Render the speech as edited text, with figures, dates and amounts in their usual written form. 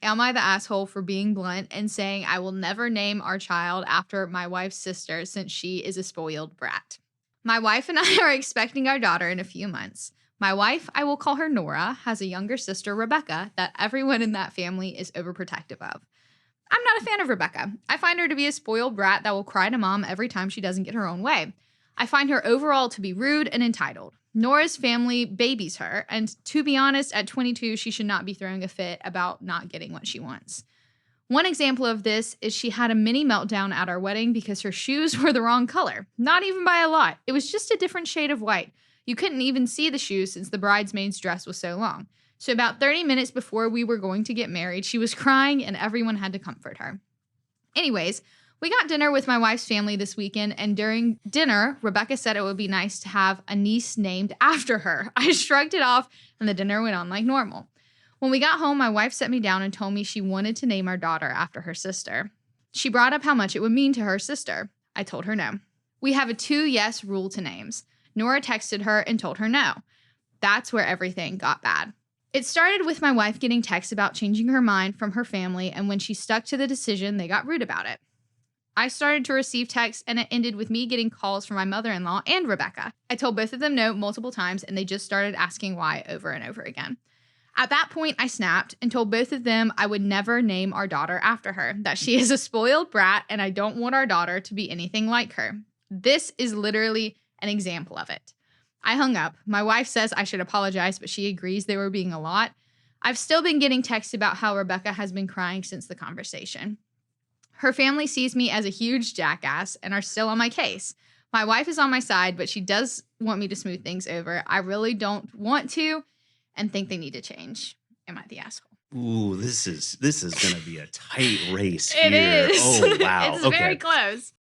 Am I the asshole for being blunt and saying I will never name our child after my wife's sister since she is a spoiled brat? My wife and I are expecting our daughter in a few months. My wife, I will call her Nora, has a younger sister, Rebecca, that everyone in that family is overprotective of. I'm not a fan of Rebecca. I find her to be a spoiled brat that will cry to mom every time she doesn't get her own way. I find her overall to be rude and entitled. Nora's family babies her, and to be honest, at 22, she should not be throwing a fit about not getting what she wants. One example of this is she had a mini meltdown at our wedding because her shoes were the wrong color. Not even by a lot. It was just a different shade of white. You couldn't even see the shoes since the bridesmaid's dress was so long. So about 30 minutes before we were going to get married, she was crying and everyone had to comfort her. Anyways, we got dinner with my wife's family this weekend, and during dinner, Rebecca said it would be nice to have a niece named after her. I shrugged it off, and the dinner went on like normal. When we got home, my wife sat me down and told me she wanted to name our daughter after her sister. She brought up how much it would mean to her sister. I told her no. We have a 2-yes rule to names. Nora texted her and told her no. That's where everything got bad. It started with my wife getting texts about changing her mind from her family, and when she stuck to the decision, they got rude about it. I started to receive texts, and it ended with me getting calls from my mother-in-law and Rebecca. I told both of them no multiple times, and they just started asking why over and over again. At that point, I snapped and told both of them I would never name our daughter after her, that she is a spoiled brat, and I don't want our daughter to be anything like her. This is literally an example of it. I hung up. My wife says I should apologize, but she agrees they were being a lot. I've still been getting texts about how Rebecca has been crying since the conversation. Her family sees me as a huge jackass and are still on my case. My wife is on my side, but she does want me to smooth things over. I really don't want to and think they need to change. Am I the asshole? Ooh, this is gonna be a tight race It here. is. Oh wow. It's very Okay. close.